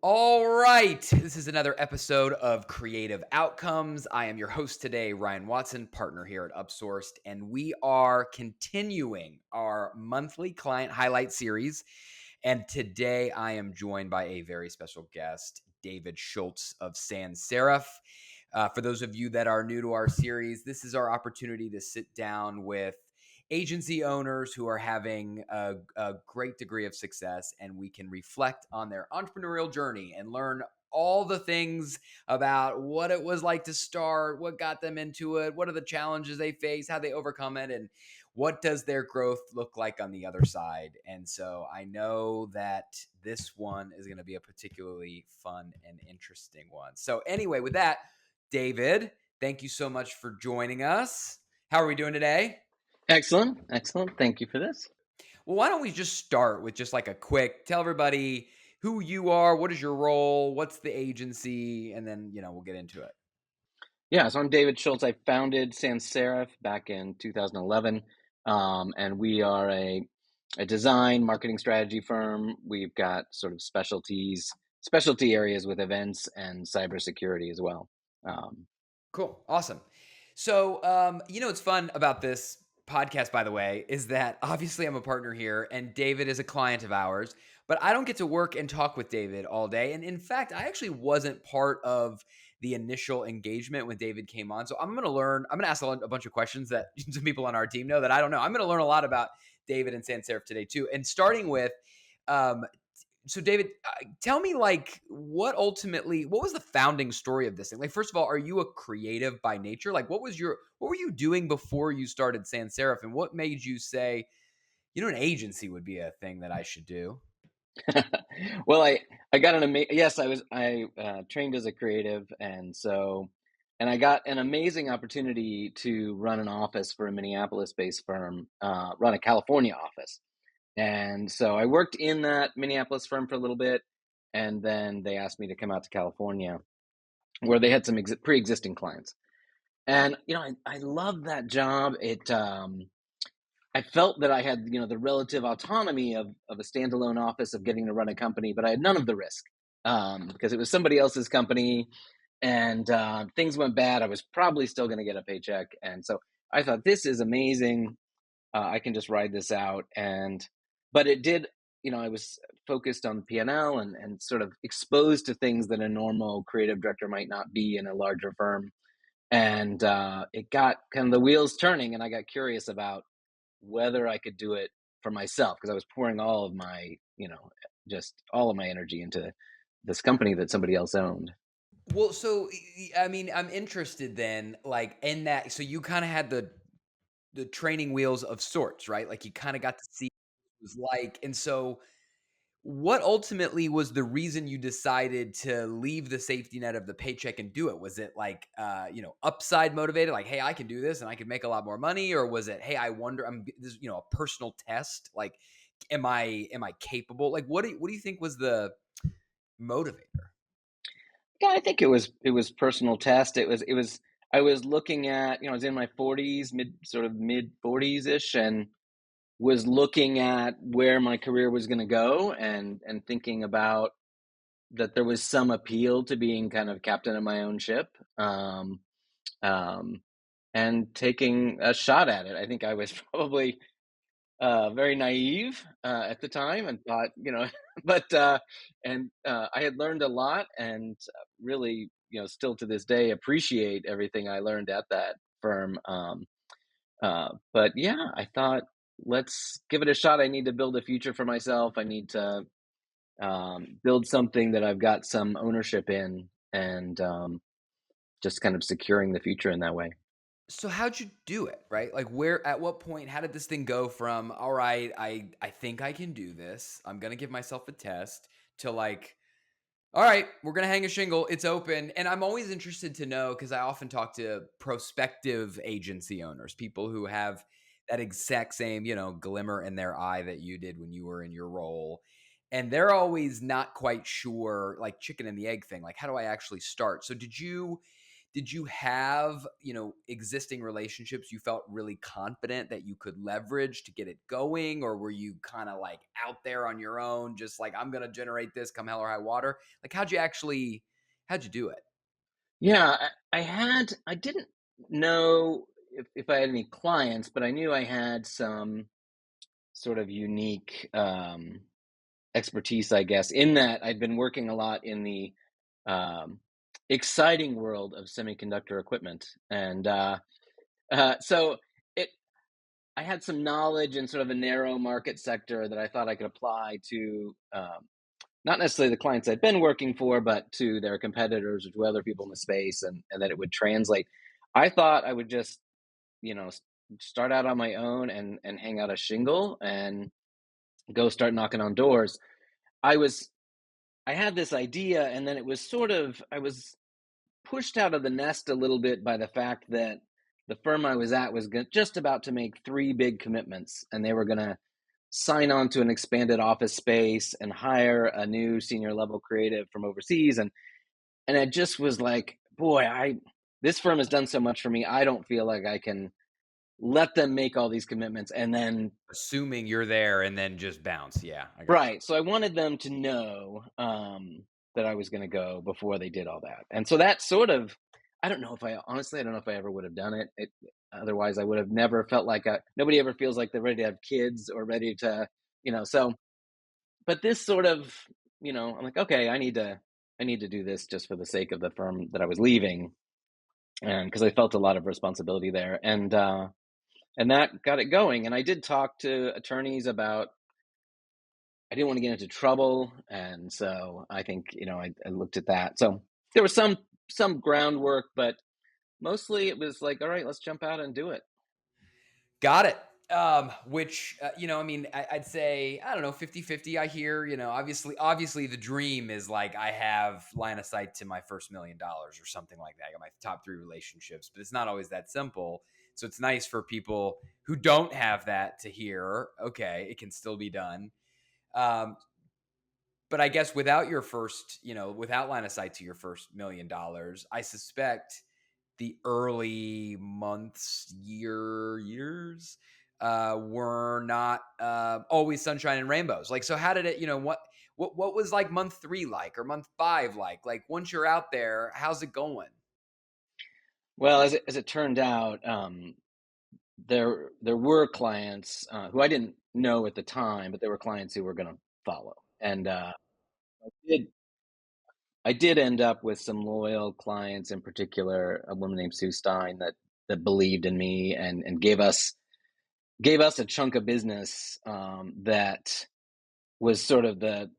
All right. This is another episode of Creative Outcomes. I am your host today, Ryan Watson, partner here at Upsourced, and we are continuing our monthly client highlight series. And today I am joined by a very special guest, David Shultz of Sans Serif. For those of you that are new to our series, this is our opportunity to sit down with agency owners who are having a great degree of success, and we can reflect on their entrepreneurial journey and learn all the things about what it was like to start, what got them into it, what are the challenges they face, how they overcome it, and what does their growth look like on the other side. And so I know that this one is going to be a particularly fun and interesting one. So anyway, with that, David, thank you so much for joining us. How are we doing today? Excellent. Excellent. Thank you for this. Well, why don't we just start with just like a quick tell everybody who you are, what is your role, what's the agency, and then, we'll get into it. Yeah, so I'm David Shultz. I founded Sans Serif back in 2011, and we are a design marketing strategy firm. We've got sort of specialty areas with events and cybersecurity as well. Um, Cool. Awesome. So, what's fun about this podcast, by the way, is that obviously I'm a partner here and David is a client of ours, but I don't get to work and talk with David all day. And in fact, I actually wasn't part of the initial engagement when David came on. So I'm going to ask a bunch of questions that some people on our team know that I don't know. I'm going to learn a lot about David and Sans Serif today too. And starting with, um, so David, tell me what was the founding story of this thing? Like, first of all, are you a creative by nature? Like, what were you doing before you started Sans Serif, and what made you say, an agency would be a thing that I should do? well, I got yes, I trained as a creative, and I got an amazing opportunity to run an office for a Minneapolis-based firm, run a California office. And so I worked in that Minneapolis firm for a little bit, and then they asked me to come out to California, where they had some pre-existing clients. And I loved that job. I felt that I had the relative autonomy of a standalone office, of getting to run a company, but I had none of the risk, because it was somebody else's company, and things went bad. I was probably still going to get a paycheck, and so I thought, this is amazing. I can just ride this out. But it did, I was focused on P&L, and sort of exposed to things that a normal creative director might not be in a larger firm. And it got kind of the wheels turning, and I got curious about whether I could do it for myself, because I was pouring all of my, just all of my energy into this company that somebody else owned. Well, so I mean, I'm interested then, like in that. So you kind of had the training wheels of sorts, right? Like you kind of got to see what it was like, and so what ultimately was the reason you decided to leave the safety net of the paycheck and do it? Was it like, upside motivated, like, hey, I can do this and I can make a lot more money? Or was it, hey, I wonder, this, a personal test? Like, am I capable? Like, what do you think was the motivator? Yeah, I think it was personal test. It was I was looking at, I was in my 40s, mid 40s ish, and was looking at where my career was going to go, and thinking about that there was some appeal to being kind of captain of my own ship, um, and taking a shot at it. I think I was probably very naive at the time, and thought, but I had learned a lot, and really, still to this day, appreciate everything I learned at that firm. But yeah, I thought, let's give it a shot. I need to build a future for myself. I need to build something that I've got some ownership in, and just kind of securing the future in that way. So how'd you do it, right? Like at what point, how did this thing go from, all right, I think I can do this, I'm gonna give myself a test, to like, all right, we're going to hang a shingle. It's open. And I'm always interested to know, because I often talk to prospective agency owners, people who have that exact same, glimmer in their eye that you did when you were in your role. And they're always not quite sure, like chicken and the egg thing, like, how do I actually start? So did you have, existing relationships you felt really confident that you could leverage to get it going? Or were you kind of like out there on your own, just like, I'm going to generate this come hell or high water? Like, how'd you do it? Yeah, I didn't know if I had any clients, but I knew I had some sort of unique expertise, I guess, in that I'd been working a lot in the um, exciting world of semiconductor equipment, and so it I had some knowledge in sort of a narrow market sector that I thought I could apply to not necessarily the clients I'd been working for, but to their competitors or to other people in the space, and that it would translate. I thought I would just, you know, start out on my own and hang out a shingle and go start knocking on doors. I was I had this idea, and then it was sort of I was pushed out of the nest a little bit by the fact that the firm I was at was just about to make three big commitments, and they were going to sign on to an expanded office space and hire a new senior level creative from overseas, and it just was like, boy, I this firm has done so much for me. I don't feel like I can let them make all these commitments and then Assuming you're there and then just bounce. Yeah, I got you. right. So I wanted them to know that I was going to go before they did all that. And so that sort of, I don't know if I honestly, I don't know if I ever would have done it. Otherwise, I would have never felt like nobody ever feels like they're ready to have kids or ready to, so, but this sort of, I'm like, okay, I need to do this just for the sake of the firm that I was leaving. And because I felt a lot of responsibility there. And that got it going. And I did talk to attorneys about I didn't want to get into trouble, and so I think I looked at that. So there was some groundwork, but mostly it was like, all right, let's jump out and do it. Got it. Which, I mean, I'd say, I don't know, 50-50. I hear, obviously the dream is like, I have line of sight to my first $1 million or something like that. I got my top three relationships, but it's not always that simple. So it's nice for people who don't have that to hear, okay, it can still be done. Um, but I guess without your first, without line of sight to your first $1 million, I suspect the early months, years were not always sunshine and rainbows. Like, so how did it? What was like month 3 like, or month 5 like? Like, once you're out there, how's it going? Well, as it turned out, there were clients who I didn't know at the time, but there were clients who were going to follow, and I did I did end up with some loyal clients, in particular, a woman named Sue Stein that believed in me and gave us a chunk of business that was sort of the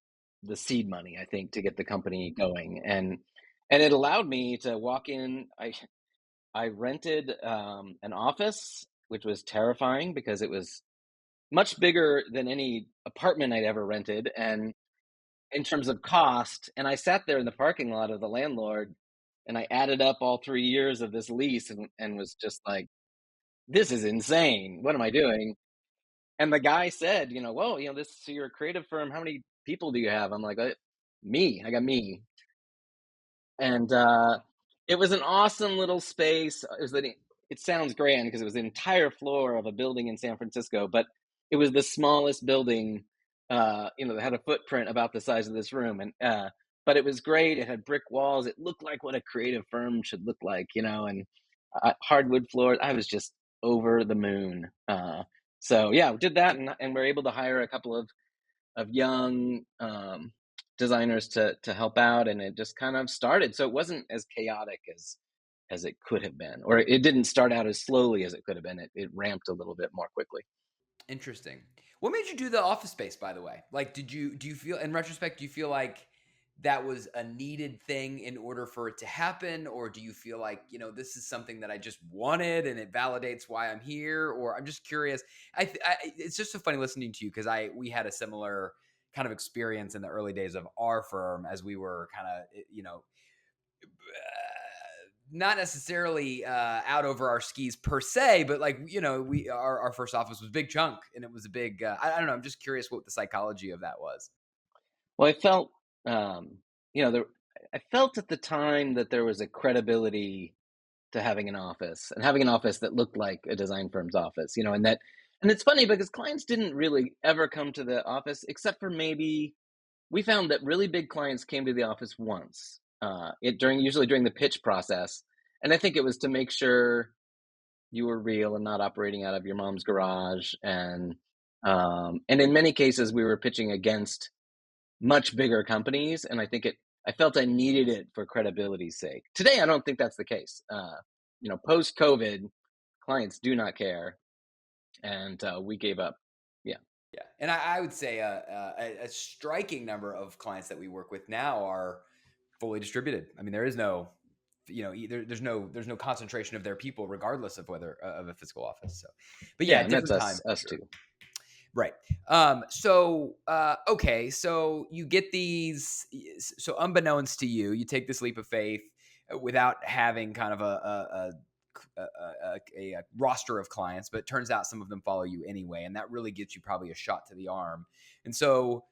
seed money, I think, to get the company going, and it allowed me to walk in. I rented an office, which was terrifying because it was much bigger than any apartment I'd ever rented, and in terms of cost. And I sat there in the parking lot of the landlord, and I added up all 3 years of this lease, and was just like, "This is insane. What am I doing?" And the guy said, "Whoa, so you're a creative firm. How many people do you have?" I'm like, me. I got me." And it was an awesome little space. It sounds grand because it was the entire floor of a building in San Francisco, but it was the smallest building, that had a footprint about the size of this room. And but it was great. It had brick walls. It looked like what a creative firm should look like, and hardwood floors. I was just over the moon. So yeah, we did that, and we're able to hire a couple of young designers to help out, and it just kind of started. So it wasn't as chaotic as it could have been, or it didn't start out as slowly as it could have been. It ramped a little bit more quickly. Interesting. What made you do the office space, by the way? Like, do you feel, in retrospect, do you feel like that was a needed thing in order for it to happen? Or do you feel like, this is something that I just wanted and it validates why I'm here? Or I'm just curious. It's just so funny listening to you, because we had a similar kind of experience in the early days of our firm, as we were kind of, not necessarily out over our skis per se, but like, our first office was big chunk, and it was a big. I don't know. I'm just curious what the psychology of that was. Well, I felt, um, you know, there, I felt at the time that there was a credibility to having an office and having an office that looked like a design firm's office, and it's funny because clients didn't really ever come to the office except for maybe we found that really big clients came to the office once, usually during the pitch process, and I think it was to make sure you were real and not operating out of your mom's garage, and in many cases we were pitching against much bigger companies, and I felt I needed it for credibility's sake. Today, I don't think that's the case. Post COVID, clients do not care, and we gave up. Yeah, Yeah, and I would say a striking number of clients that we work with now are fully distributed. I mean, there is no, there's no concentration of their people, regardless of whether of a physical office. So, but yeah, yeah, and that's different times for us sure. too. Right. Okay. So you get these. So unbeknownst to you, you take this leap of faith without having kind of a roster of clients, but it turns out some of them follow you anyway, and that really gets you probably a shot to the arm. And so,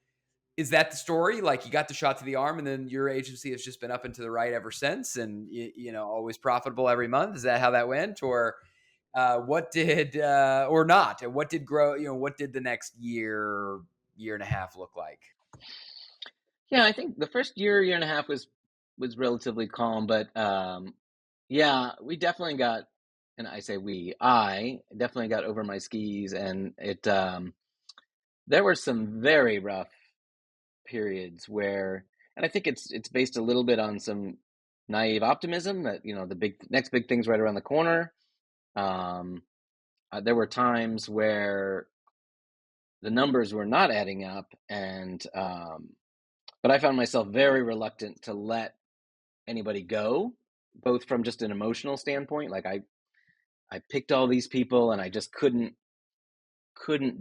is that the story? Like you got the shot to the arm, and then your agency has just been up and to the right ever since, and always profitable every month. Is that how that went, or what did or not? And what did grow? What did the next year and a half look like? Yeah, I think the first year and a half was relatively calm, but yeah, we definitely got, and I definitely got over my skis, and there were some very rough periods where, and I think it's based a little bit on some naive optimism that the next big thing's right around the corner. Um, there were times where the numbers were not adding up, and but I found myself very reluctant to let anybody go, both from just an emotional standpoint. Like I picked all these people, and I just couldn't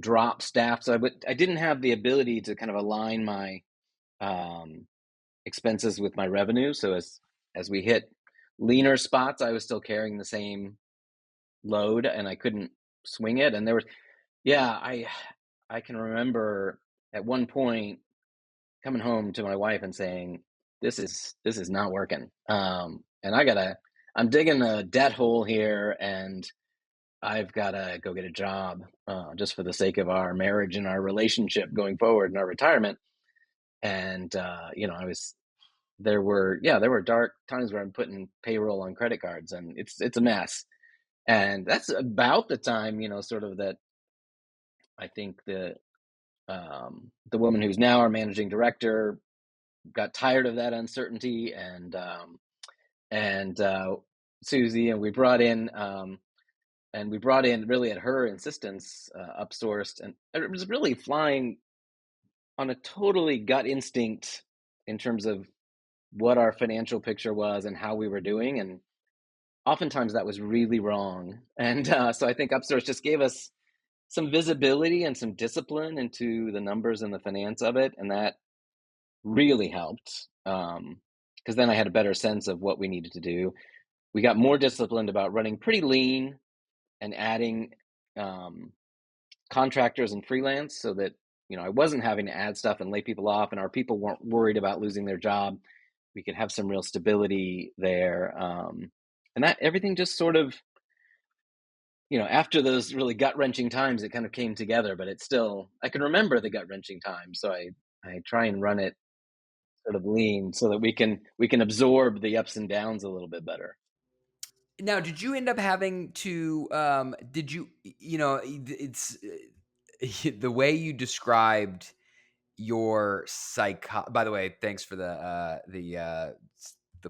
drop staff, so I didn't have the ability to kind of align my um, expenses with my revenue. So as we hit leaner spots, I was still carrying the same load, and I couldn't swing it. And there was, yeah, I can remember at one point coming home to my wife and saying, "This is not working," and I'm digging a debt hole here, and I've got to go get a job just for the sake of our marriage and our relationship going forward and our retirement. And I was there were dark times where I'm putting payroll on credit cards, and it's a mess. And that's about the time, sort of that I think the woman who's now our managing director got tired of that uncertainty, and Susie, and we brought in really at her insistence, upsourced, and it was really flying on a totally gut instinct in terms of what our financial picture was and how we were doing, and oftentimes that was really wrong. And so I think upsource just gave us some visibility and some discipline into the numbers and the finance of it, and that really helped, because then I had a better sense of what we needed to do. We got more disciplined about running pretty lean and adding um, contractors and freelance, so that I wasn't having to add stuff and lay people off, and our people weren't worried about losing their job. We could have some real stability there, and that everything just sort of, after those really gut wrenching times, it kind of came together. But it's still, I can remember the gut wrenching times, so I try and run it sort of lean so that we can absorb the ups and downs a little bit better. Now, did you end up having to? Did you? It's the way you described your by the way, thanks for the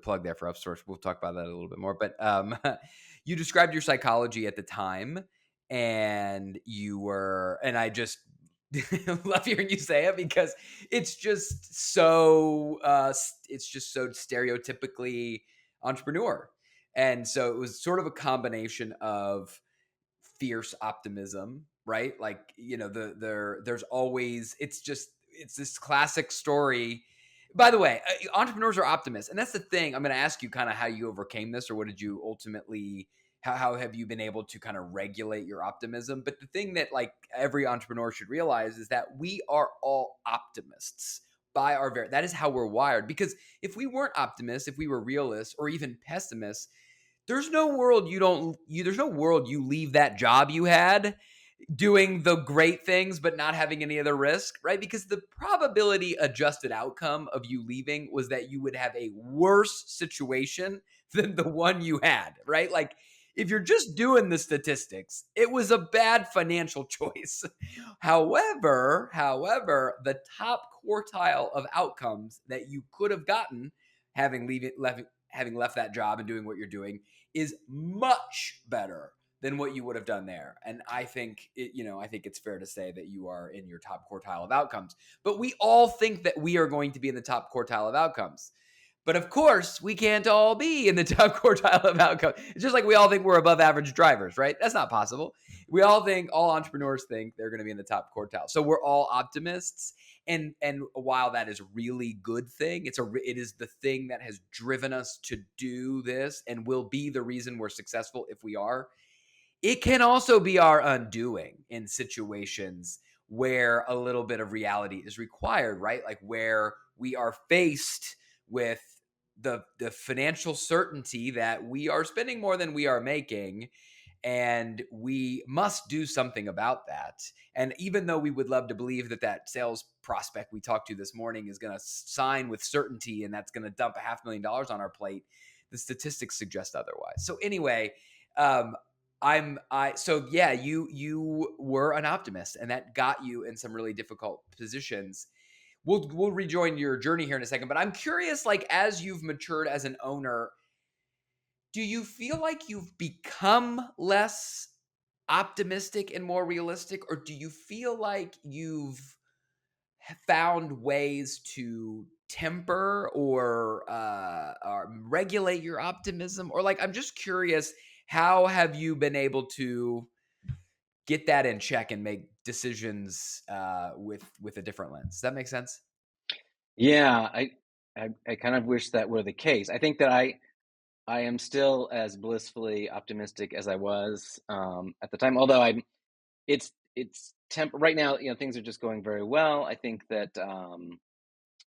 plug there for upsource. We'll talk about that a little bit more, but you described your psychology at the time, and I just love hearing you say it, because it's just so stereotypically entrepreneur. And so it was sort of a combination of fierce optimism, right? Like, there's always, it's this classic story. By the way, entrepreneurs are optimists. And that's the thing. I'm going to ask you kind of how you overcame this, or what did you ultimately, how have you been able to kind of regulate your optimism? But the thing that like every entrepreneur should realize is that we are all optimists by that is how we're wired. Because if we weren't optimists, if we were realists or even pessimists, there's no world there's no world you leave that job you had doing the great things but not having any other risk, right? Because the probability adjusted outcome of you leaving was that you would have a worse situation than the one you had, right? Like if you're just doing the statistics, it was a bad financial choice. However, the top quartile of outcomes that you could have gotten having left that job and doing what you're doing is much better than what you would have done there. And I think I think it's fair to say that you are in your top quartile of outcomes. But we all think that we are going to be in the top quartile of outcomes. But of course, we can't all be in the top quartile of outcomes. It's just like we all think we're above average drivers, right? That's not possible. All entrepreneurs think they're going to be in the top quartile. So we're all optimists. And while that is a really good thing, it is the thing that has driven us to do this and will be the reason we're successful if we are. It can also be our undoing in situations where a little bit of reality is required, right? Like where we are faced with the financial certainty that we are spending more than we are making, and we must do something about that. And even though we would love to believe that that sales prospect we talked to this morning is going to sign with certainty and that's going to dump $500,000 on our plate, the statistics suggest otherwise. So anyway, um, so yeah, you were an optimist, and that got you in some really difficult positions. We'll rejoin your journey here in a second, but I'm curious, like as you've matured as an owner, do you feel like you've become less optimistic and more realistic, or do you feel like you've found ways to temper or regulate your optimism? Or like, I'm just curious, how have you been able to get that in check and make decisions with a different lens? Does that make sense? Yeah, I kind of wish that were the case. I think that I am still as blissfully optimistic as I was at the time. Although it's right now. Things are just going very well. I think that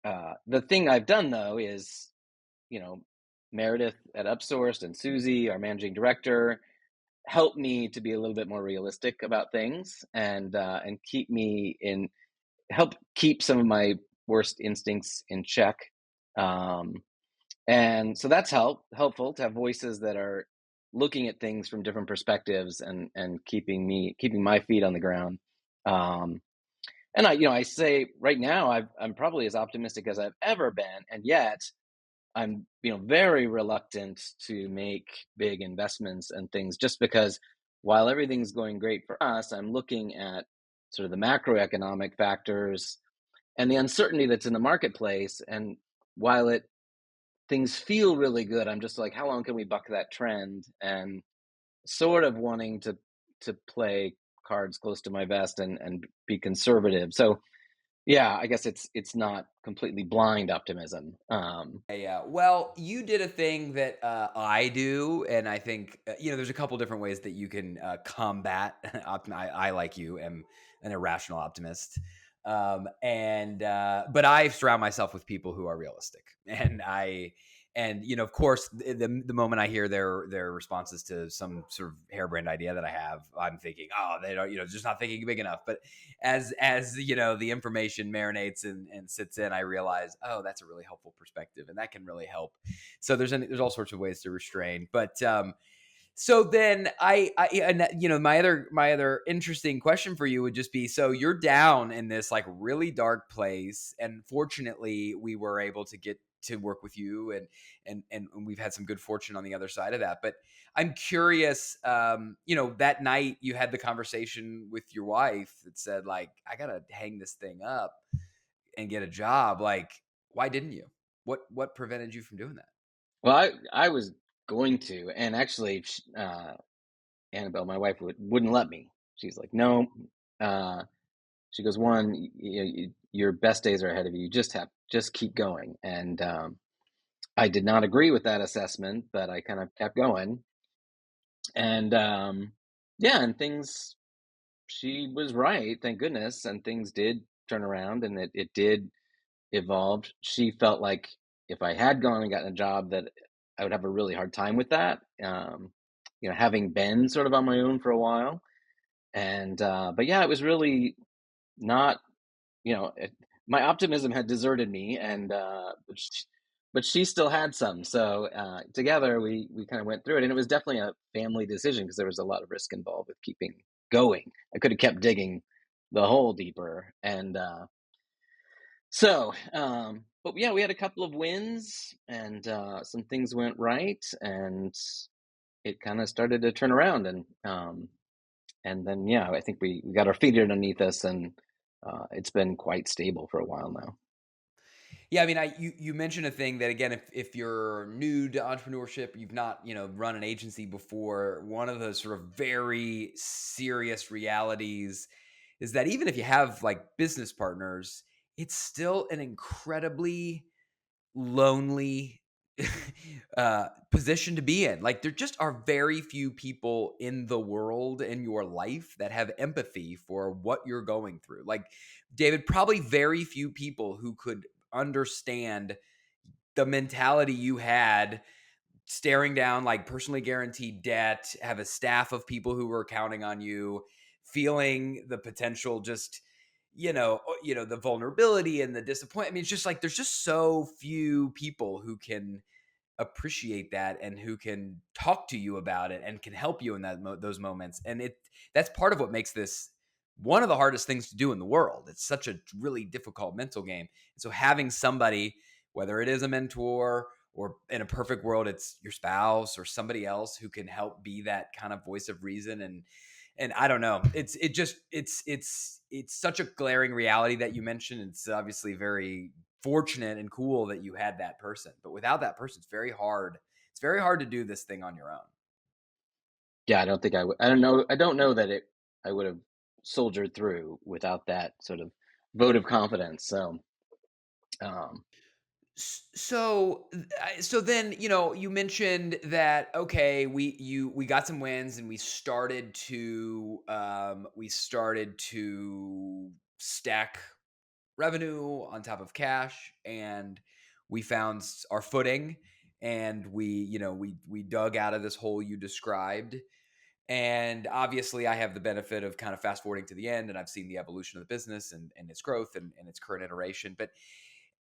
the thing I've done though is you know Meredith at Upsourced and Susie, our managing director, help me to be a little bit more realistic about things and help keep some of my worst instincts in check. Um, and so that's helpful to have voices that are looking at things from different perspectives and keeping my feet on the ground. Um, and I say right now I'm probably as optimistic as I've ever been, and yet I'm very reluctant to make big investments and things just because while everything's going great for us, I'm looking at sort of the macroeconomic factors and the uncertainty that's in the marketplace. And while things feel really good, I'm just like, how long can we buck that trend? And sort of wanting to play cards close to my vest and be conservative. So yeah, I guess it's not completely blind optimism. Yeah. Well, you did a thing that I do, and I think there's a couple different ways that you can combat. I, like you, am an irrational optimist, and but I surround myself with people who are realistic, and of course, the moment I hear their responses to some sort of harebrained idea that I have, I'm thinking, oh, they don't, just not thinking big enough. But as the information marinates and sits in, I realize, oh, that's a really helpful perspective, and that can really help. So there's all sorts of ways to restrain, but so then my other interesting question for you would just be, so you're down in this like really dark place, and fortunately we were able to get to work with you, and we've had some good fortune on the other side of that. But I'm curious, that night you had the conversation with your wife that said, like, I gotta hang this thing up and get a job. Like, why didn't you? What prevented you from doing that? Well, I was going to, and actually, Annabelle, my wife, wouldn't let me. She's like, no. She goes, one, your best days are ahead of you. You just keep going. And I did not agree with that assessment, but I kind of kept going. And yeah, and things. She was right, thank goodness, and things did turn around, and it did evolve. She felt like if I had gone and gotten a job that I would have a really hard time with that. Having been sort of on my own for a while, and but yeah, it was really not. My optimism had deserted me, and but she still had some. So together, we kind of went through it, and it was definitely a family decision because there was a lot of risk involved with keeping going. I could have kept digging the hole deeper, and but yeah, we had a couple of wins, and some things went right, and it kind of started to turn around, and then yeah, I think we got our feet underneath us, and it's been quite stable for a while now. Yeah, I mean, you mentioned a thing that again, if you're new to entrepreneurship, you've not run an agency before. One of the sort of very serious realities is that even if you have like business partners, it's still an incredibly lonely position to be in. Like there just are very few people in the world in your life that have empathy for what you're going through. Like David, probably very few people who could understand the mentality you had staring down like personally guaranteed debt, have a staff of people who were counting on you, feeling the potential just the vulnerability and the disappointment. I mean, it's just like there's just so few people who can appreciate that and who can talk to you about it and can help you in those moments. And that's part of what makes this one of the hardest things to do in the world. It's such a really difficult mental game. And so having somebody, whether it is a mentor or in a perfect world it's your spouse or somebody else who can help be that kind of voice of reason, and I don't know, it's such a glaring reality that you mentioned. It's obviously very fortunate and cool that you had that person, but without that person it's very hard to do this thing on your own. Yeah, I don't think I would. I don't know. I don't know that I would have soldiered through without that sort of vote of confidence. So, um, So then you mentioned that okay, we got some wins and we started to stack revenue on top of cash, and we found our footing, and we dug out of this hole you described. And obviously I have the benefit of kind of fast forwarding to the end, and I've seen the evolution of the business and its growth and its current iteration. But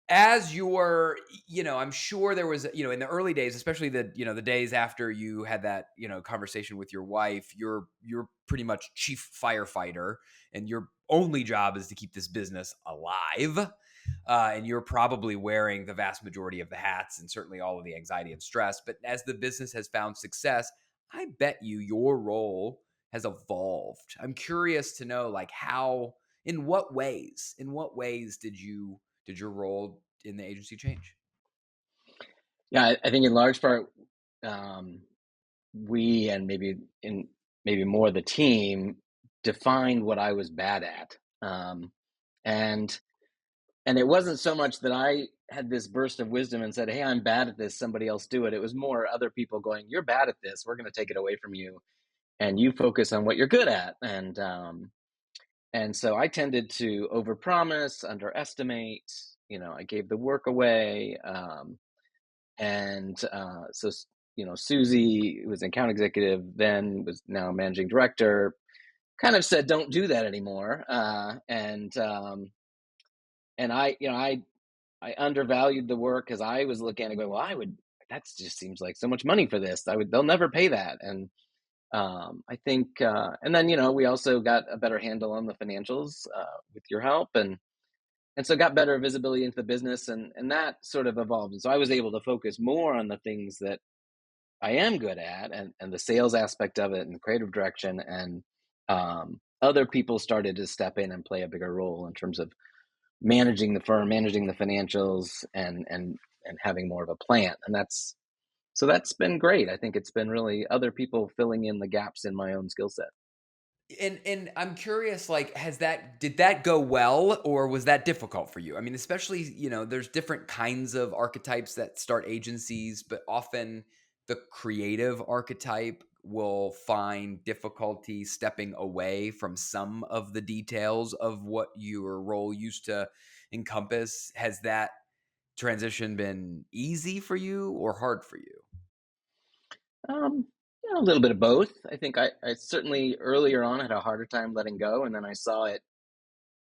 as you're, I'm sure there was, in the early days, especially the days after you had that, conversation with your wife, you're pretty much chief firefighter, and your only job is to keep this business alive. And you're probably wearing the vast majority of the hats and certainly all of the anxiety and stress. But as the business has found success, I bet your role has evolved. I'm curious to know, like, in what ways did your role in the agency change? yeah, I think in large part, um, we and maybe more the team defined what I was bad at, and and it wasn't so much that I had this burst of wisdom and said, "Hey, I'm bad at this. Somebody else do it." It was more other people going, "You're bad at this. We're going to take it away from you, and you focus on what you're good at." And so I tended to overpromise, underestimate. I gave the work away, and Susie, who was an account executive then, was now managing director, kind of said, "Don't do that anymore." And I undervalued the work because I was looking at it going, "Well, I would. That just seems like so much money for this. I would. They'll never pay that." And I think, and then we also got a better handle on the financials with your help, and so got better visibility into the business, and that sort of evolved. And so I was able to focus more on the things that I am good at, and the sales aspect of it, and the creative direction, and other people started to step in and play a bigger role in terms of managing the firm, managing the financials, and having more of a plan. And that's been great. I think it's been really other people filling in the gaps in my own skill set. And I'm curious, like, did that go well, or was that difficult for you? I mean, especially, there's different kinds of archetypes that start agencies, but often the creative archetype will find difficulty stepping away from some of the details of what your role used to encompass. Has that transition been easy for you or hard for you? A little bit of both. I think I certainly earlier on had a harder time letting go, and then I saw it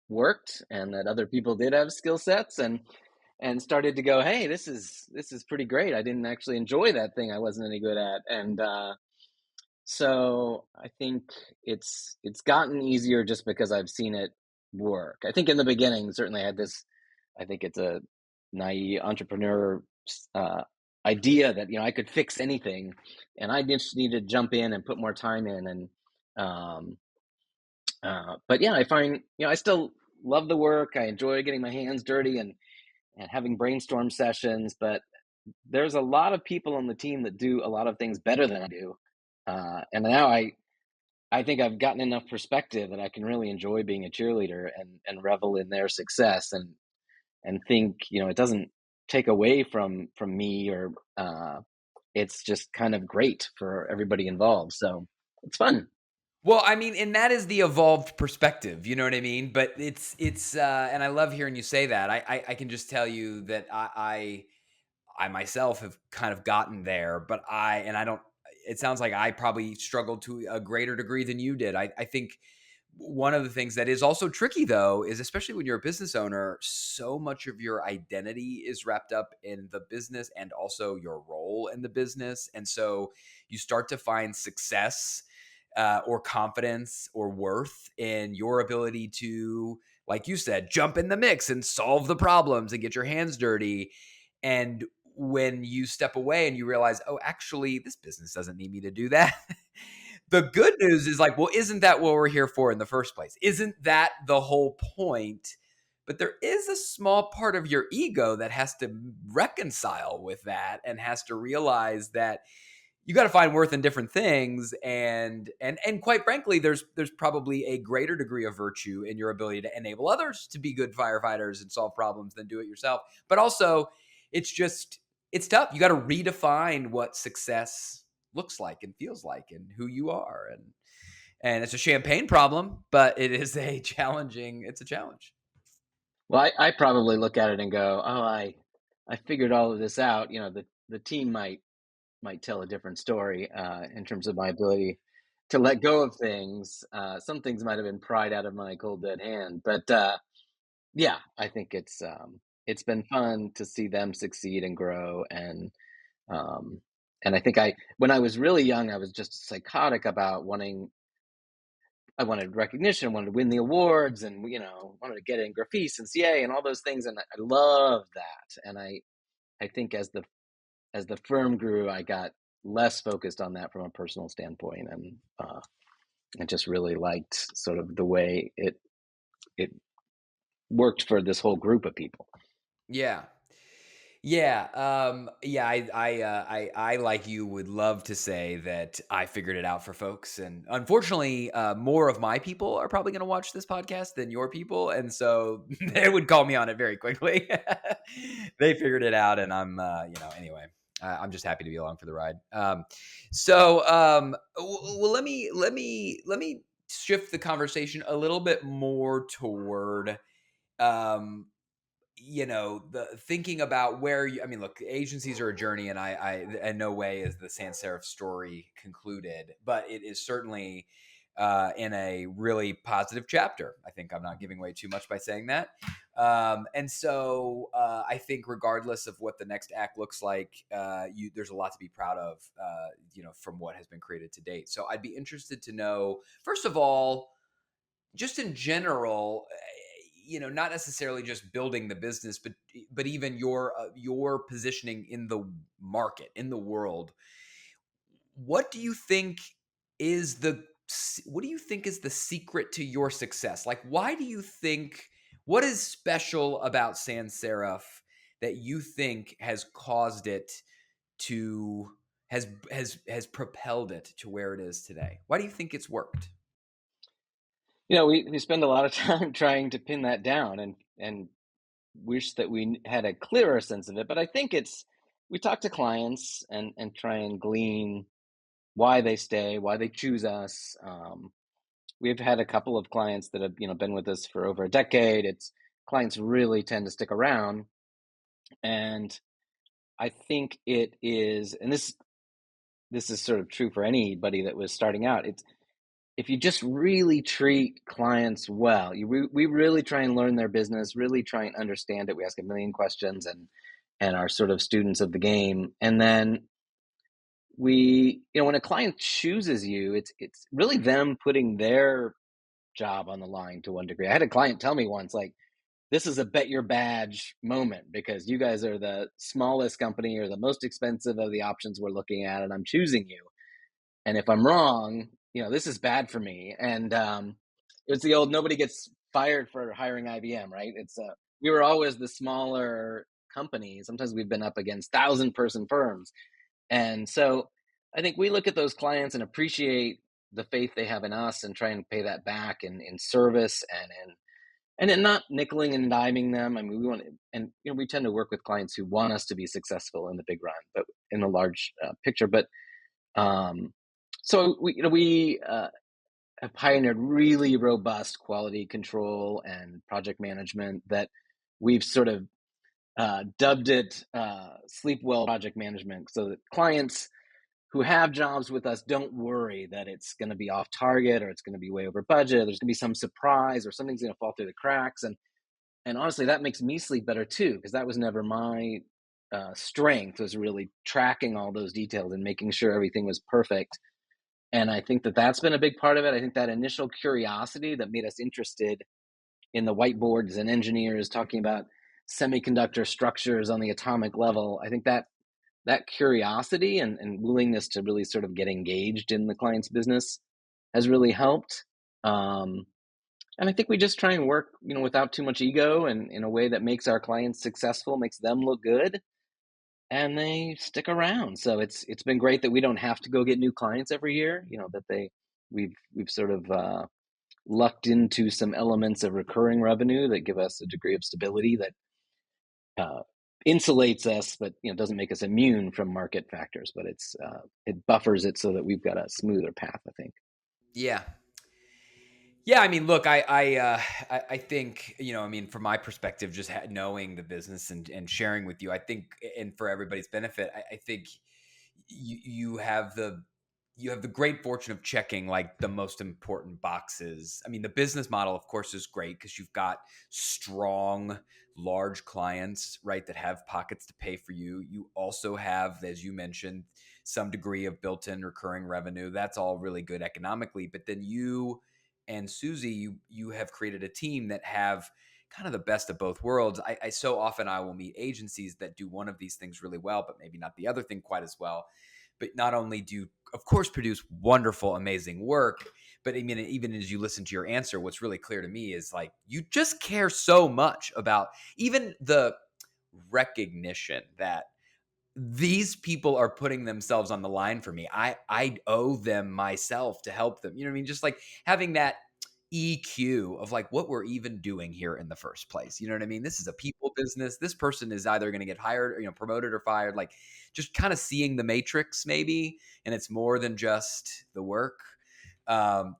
worked and that other people did have skill sets and started to go, hey, this is pretty great. I didn't actually enjoy that thing I wasn't any good at. And so I think it's gotten easier just because I've seen it work. I think in the beginning, certainly I had this, I think it's a naive entrepreneur uh, idea that, I could fix anything and I just need to jump in and put more time in. And um, but yeah, I find, I still love the work. I enjoy getting my hands dirty and having brainstorm sessions, but there's a lot of people on the team that do a lot of things better than I do. And now I think I've gotten enough perspective that I can really enjoy being a cheerleader and revel in their success and think, it doesn't take away from me or it's just kind of great for everybody involved. So it's fun. Well, I mean, and that is the evolved perspective, you know what I mean? But and I love hearing you say that. I can just tell you that I myself have kind of gotten there, but I don't, it sounds like I probably struggled to a greater degree than you did. I think one of the things that is also tricky though is, especially when you're a business owner, so much of your identity is wrapped up in the business and also your role in the business. And so you start to find success or confidence or worth in your ability to, like you said, jump in the mix and solve the problems and get your hands dirty. And when you step away and you realize, oh, actually, this business doesn't need me to do that. The good news is like, well, isn't that what we're here for in the first place? Isn't that the whole point? But there is a small part of your ego that has to reconcile with that and has to realize that you got to find worth in different things, and quite frankly, there's probably a greater degree of virtue in your ability to enable others to be good firefighters and solve problems than do it yourself. But also, it's tough. You got to redefine what success looks like and feels like and who you are, and it's a champagne problem, but it is a challenging. It's a challenge. Well, I probably look at it and go, oh, I figured all of this out. The team might tell a different story in terms of my ability to let go of things. Some things might have been pried out of my cold dead hand, but yeah, I think it's been fun to see them succeed and grow, um, and I think when I was really young, I was just psychotic about wanting. I wanted recognition, wanted to win the awards, and wanted to get in Graphice and CA and all those things, and I loved that. And I think as the firm grew, I got less focused on that from a personal standpoint, and I just really liked sort of the way it worked for this whole group of people. Yeah. Yeah, I like you would love to say that I figured it out for folks, and unfortunately, more of my people are probably going to watch this podcast than your people, and so they would call me on it very quickly. They figured it out, and anyway. I'm just happy to be along for the ride. Well, let me shift the conversation a little bit more toward um, the thinking about where I mean, look, agencies are a journey, and I in no way is the Sans Serif story concluded, but it is certainly in a really positive chapter. I think I'm not giving away too much by saying that. And so I think regardless of what the next act looks like, there's a lot to be proud of, from what has been created to date. So I'd be interested to know, first of all, just in general, not necessarily just building the business, but even your positioning in the market, in the world. What do you think is the what do you think is the secret to your success? Like, why do you think, what is special about Sans Serif that you think has caused it to has propelled it to where it is today? Why do you think it's worked? We spend a lot of time trying to pin that down and wish that we had a clearer sense of it. But I think we talk to clients and try and glean why they stay, why they choose us. We've had a couple of clients that have been with us for over a decade. It's clients really tend to stick around, and I think it is, and this this is sort of true for anybody that was starting out. It's if you just really treat clients well, we really try and learn their business, really try and understand it. We ask a million questions and are sort of students of the game. And then when a client chooses you, it's really them putting their job on the line to one degree. I had a client tell me once, like, this is a bet your badge moment because you guys are the smallest company or the most expensive of the options we're looking at, and I'm choosing you. And if I'm wrong, this is bad for me. And it's the old nobody gets fired for hiring IBM, right? We were always the smaller company. Sometimes we've been up against 1,000-person firms, and so I think we look at those clients and appreciate the faith they have in us and try and pay that back in service and in not nickeling and diming them. I mean, we want to, and we tend to work with clients who want us to be successful in the big run, but in the large picture. But um, so we have pioneered really robust quality control and project management that we've sort of dubbed it sleep well project management, so that clients who have jobs with us don't worry that it's going to be off target or it's going to be way over budget. There's going to be some surprise or something's going to fall through the cracks. And honestly, that makes me sleep better too, because that was never my strength, was really tracking all those details and making sure everything was perfect. And I think that that's been a big part of it. I think that initial curiosity that made us interested in the whiteboards and engineers talking about semiconductor structures on the atomic level, I think that curiosity and willingness to really sort of get engaged in the client's business has really helped. And I think we just try and work, without too much ego and in a way that makes our clients successful, makes them look good, and they stick around. So it's been great that we don't have to go get new clients every year. We've sort of lucked into some elements of recurring revenue that give us a degree of stability that uh, insulates us, but doesn't make us immune from market factors. But it buffers it so that we've got a smoother path, I think. Yeah. Yeah, I mean, look, I think, I mean, from my perspective, just knowing the business and sharing with you, I think, and for everybody's benefit, I think you have the great fortune of checking like the most important boxes. I mean, the business model, of course, is great because you've got strong, large clients, right, that have pockets to pay for you. You also have, as you mentioned, some degree of built-in recurring revenue. That's all really good economically. But then you and Susie, you have created a team that have kind of the best of both worlds. I so often I will meet agencies that do one of these things really well, but maybe not the other thing quite as well. But not only do you, of course, produce wonderful, amazing work, but I mean, even as you listen to your answer, what's really clear to me is like you just care so much about even the recognition that these people are putting themselves on the line for me. I owe them myself to help them. You know what I mean? Just like having that EQ of like what we're even doing here in the first place. You know what I mean? This is a people business. This person is either going to get hired, or, promoted or fired. Like just kind of seeing the matrix maybe, and it's more than just the work. Not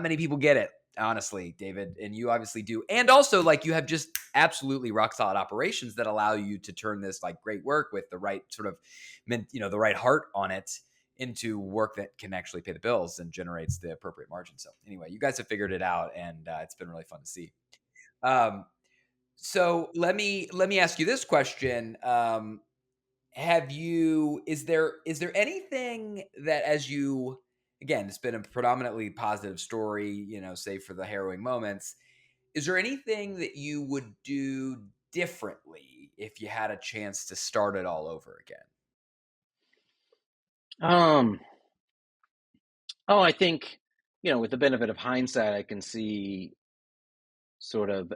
many people get it, honestly, David, and you obviously do. And also, like, you have just absolutely rock solid operations that allow you to turn this like great work with the right sort of, the right heart on it into work that can actually pay the bills and generates the appropriate margin. So anyway, you guys have figured it out, and it's been really fun to see. Um, so let me ask you this question. Have you is there anything that, as you, again, it's been a predominantly positive story, save for the harrowing moments, is there anything that you would do differently if you had a chance to start it all over again? Um, oh, I think, with the benefit of hindsight, I can see sort of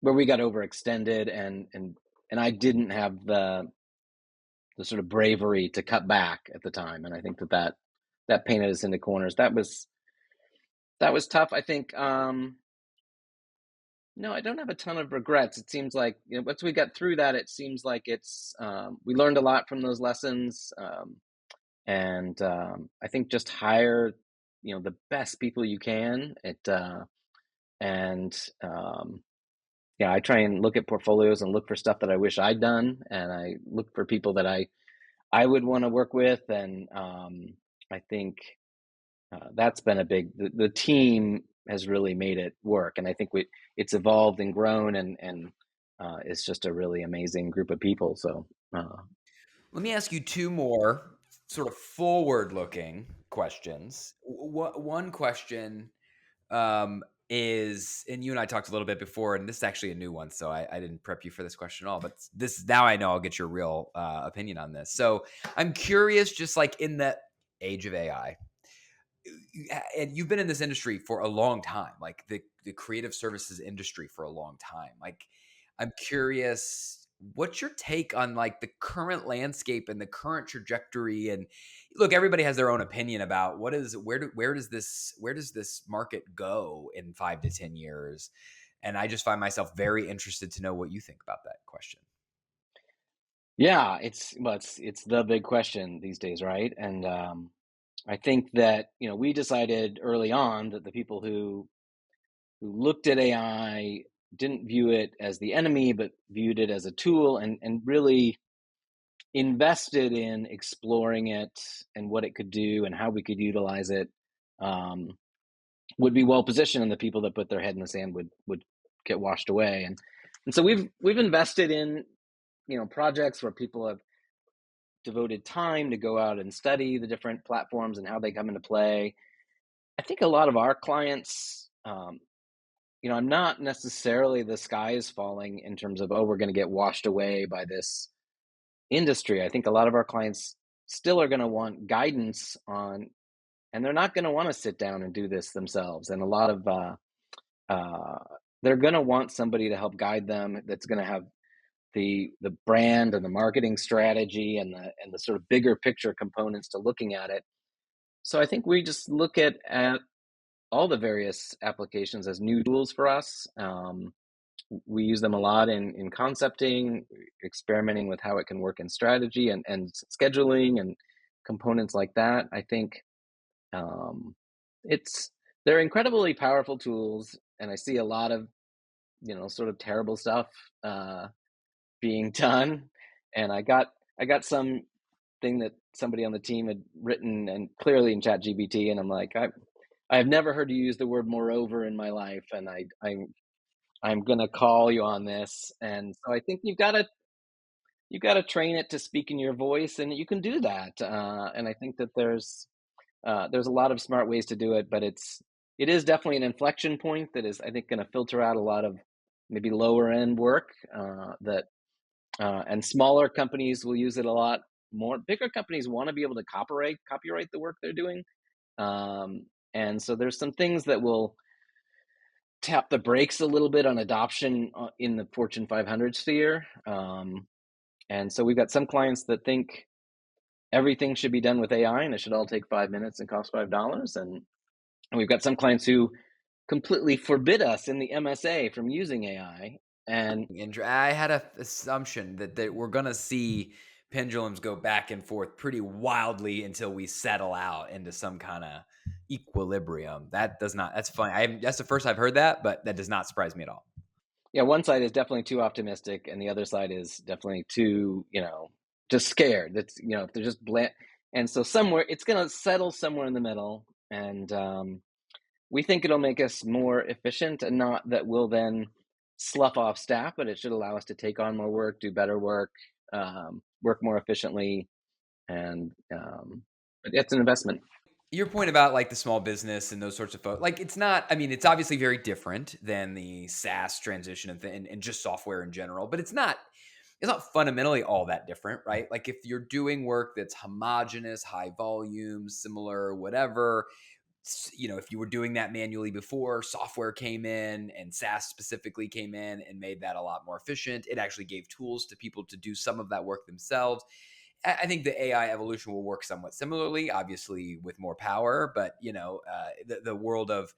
where we got overextended and I didn't have the sort of bravery to cut back at the time. And I think that painted us into corners. That was tough. I think, no, I don't have a ton of regrets. It seems like, once we got through that, it seems like we learned a lot from those lessons. And I think just hire, the best people you can. And yeah, I try and look at portfolios and look for stuff that I wish I'd done, and I look for people that I I would want to work with. And I think that's been a big, the team has really made it work. And I think it's evolved and grown, and it's just a really amazing group of people. So, Let me ask you two more sort of forward-looking questions. One question is, and you and I talked a little bit before, and this is actually a new one, so I didn't prep you for this question at all. But this now I know I'll get your real opinion on this. So I'm curious, just like in the age of AI, and you've been in this industry for a long time, like the creative services industry for a long time. Like, I'm curious, what's your take on like the current landscape and the current trajectory? And look, everybody has their own opinion about where does this market go in 5 to 10 years? And I just find myself very interested to know what you think about that question. yeah, it's the big question these days, right? And I think that we decided early on that the people who looked at AI didn't view it as the enemy, but viewed it as a tool, and really invested in exploring it and what it could do and how we could utilize it, um, would be well positioned, and the people that put their head in the sand would get washed away. And so we've invested in projects where people have devoted time to go out and study the different platforms and how they come into play. I think a lot of our clients, I'm not necessarily the sky is falling in terms of, oh, we're going to get washed away by this industry. I think a lot of our clients still are going to want guidance on, and they're not going to want to sit down and do this themselves. And a lot of, uh, they're going to want somebody to help guide them that's going to have the brand and the marketing strategy and the sort of bigger picture components to looking at it. So I think we just look at all the various applications as new tools for us. We use them a lot in concepting, experimenting with how it can work in strategy and scheduling and components like that. I think um, it's they're incredibly powerful tools, and I see a lot of sort of terrible stuff being done. And I got some thing that somebody on the team had written and clearly in ChatGPT, and I'm like, I've never heard you use the word moreover in my life, and I'm gonna call you on this. And so I think you've got to train it to speak in your voice, and you can do that. And I think that there's a lot of smart ways to do it, but it is definitely an inflection point that is, I think, going to filter out a lot of maybe lower end work, that and smaller companies will use it a lot more. Bigger companies want to be able to copyright the work they're doing. Um, and so there's some things that will tap the brakes a little bit on adoption in the Fortune 500 sphere. And so we've got some clients that think everything should be done with AI and it should all take 5 minutes and cost $5. And we've got some clients who completely forbid us in the MSA from using AI. And And I had a assumption that we're gonna see pendulums go back and forth pretty wildly until we settle out into some kind of equilibrium. That does not. That's funny. That's the first I've heard that, but that does not surprise me at all. yeah, one side is definitely too optimistic, and the other side is definitely too, just scared. That's if they're just bland. And so somewhere it's going to settle somewhere in the middle, and we think it'll make us more efficient, and not that we'll then slough off staff, but it should allow us to take on more work, do better work, work more efficiently, and but it's an investment. Your point about like the small business and those sorts of folks, like it's not. I mean, it's obviously very different than the SaaS transition and just software in general, but it's not. It's not fundamentally all that different, right? Like if you're doing work that's homogenous, high volume, similar, whatever, if you were doing that manually before, software came in and SaaS specifically came in and made that a lot more efficient. It actually gave tools to people to do some of that work themselves. I think the AI evolution will work somewhat similarly, obviously with more power. But the world of,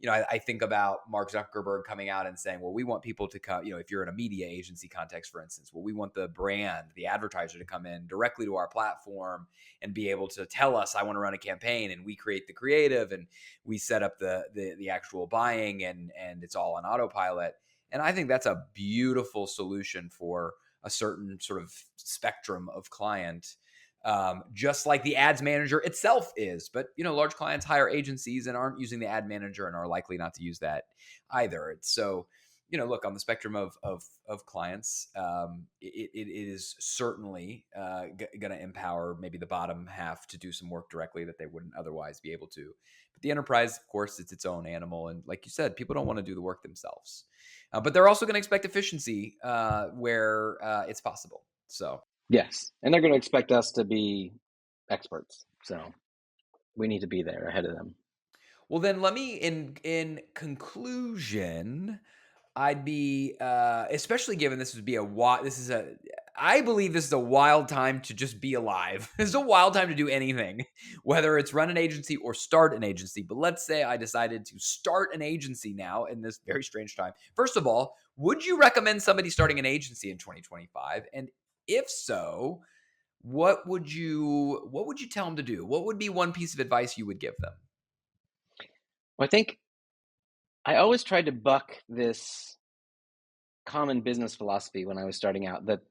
I think about Mark Zuckerberg coming out and saying, "Well, we want people to come." If you're in a media agency context, for instance, well, we want the brand, the advertiser, to come in directly to our platform and be able to tell us, "I want to run a campaign," and we create the creative and we set up the actual buying, and it's all on autopilot. And I think that's a beautiful solution for a certain sort of spectrum of client. just like the ads manager itself is. But large clients hire agencies and aren't using the ad manager and are likely not to use that either. So look, on the spectrum of clients, it is certainly going to empower maybe the bottom half to do some work directly that they wouldn't otherwise be able to. But the enterprise, of course, it's its own animal, and like you said, people don't want to do the work themselves. But they're also going to expect efficiency where it's possible. So Yes, and they're going to expect us to be experts, so we need to be there ahead of them. well, then let me, in conclusion, I'd be, especially given this would be I believe this is a wild time to just be alive. This is a wild time to do anything, whether it's run an agency or start an agency. But let's say I decided to start an agency now in this very strange time. First of all, would you recommend somebody starting an agency in 2025? And if so, what would you tell them to do? What would be one piece of advice you would give them? Well, I think I always tried to buck this common business philosophy when I was starting out, that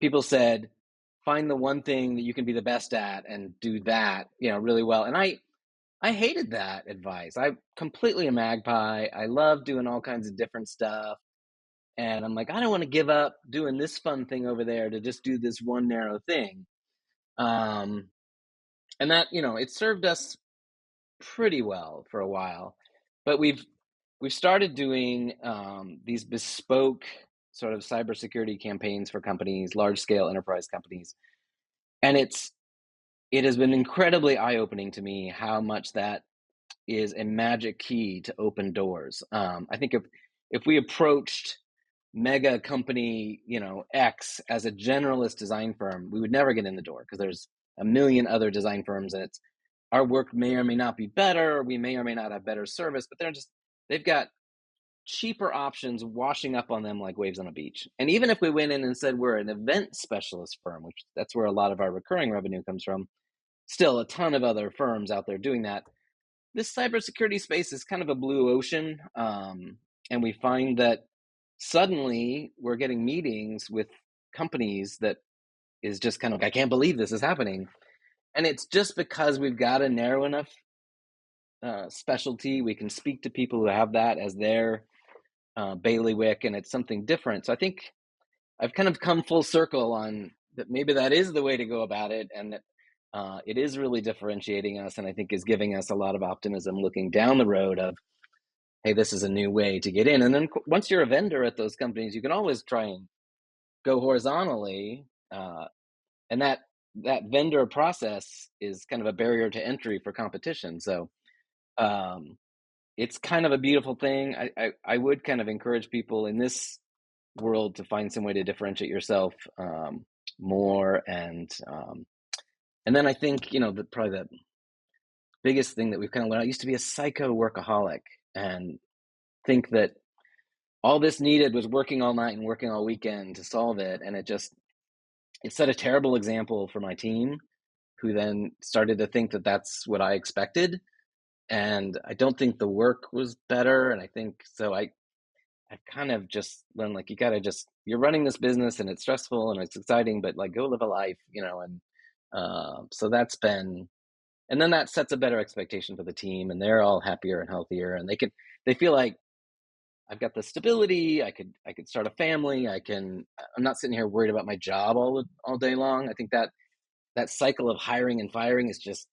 people said, find the one thing that you can be the best at and do that, really well. And I hated that advice. I'm completely a magpie. I love doing all kinds of different stuff. And I'm like, I don't want to give up doing this fun thing over there to just do this one narrow thing. Um, and that, it served us pretty well for a while. But we've started doing these bespoke sort of cybersecurity campaigns for companies, large scale enterprise companies, and it has been incredibly eye opening to me how much that is a magic key to open doors. I think if we approached mega company, X as a generalist design firm, we would never get in the door because there's a million other design firms, and our work may or may not be better. We may or may not have better service, but they've got cheaper options washing up on them like waves on a beach. And even if we went in and said we're an event specialist firm, which that's where a lot of our recurring revenue comes from, still a ton of other firms out there doing that. This cybersecurity space is kind of a blue ocean. And we find that suddenly we're getting meetings with companies that is just kind of, I can't believe this is happening. And it's just because we've got a narrow enough specialty. We can speak to people who have that as their bailiwick, and it's something different. So I think I've kind of come full circle on that. Maybe that is the way to go about it, and that it is really differentiating us, and I think is giving us a lot of optimism looking down the road of, hey, this is a new way to get in. And then once you're a vendor at those companies, you can always try and go horizontally, and that vendor process is kind of a barrier to entry for competition. So um, it's kind of a beautiful thing. I would kind of encourage people in this world to find some way to differentiate yourself more, and then I think probably the biggest thing that we've kind of learned. I used to be a psycho workaholic and think that all this needed was working all night and working all weekend to solve it, and it set a terrible example for my team, who then started to think that that's what I expected. And I don't think the work was better. And I think so. I've kind of just learned, like, you're running this business and it's stressful and it's exciting, but like, go live a life, and so that's been, and then that sets a better expectation for the team, and they're all happier and healthier, and they feel like I've got the stability. I could start a family. I'm not sitting here worried about my job all day long. I think that cycle of hiring and firing is just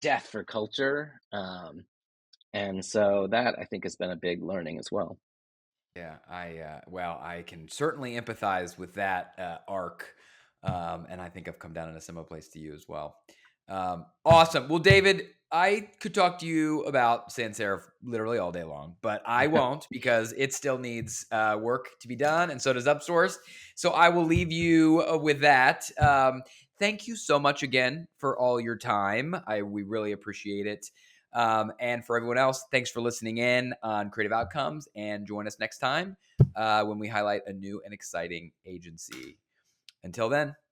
death for culture. And so that, I think, has been a big learning as well. Yeah, I can certainly empathize with that arc, and I think I've come down in a similar place to you as well. Awesome. Well, David, I could talk to you about Sans Serif literally all day long, but I won't because it still needs work to be done, and so does Upsourced. So I will leave you with that. Thank you so much again for all your time. We really appreciate it. And for everyone else, thanks for listening in on Creative Outcomes, and join us next time when we highlight a new and exciting agency. Until then.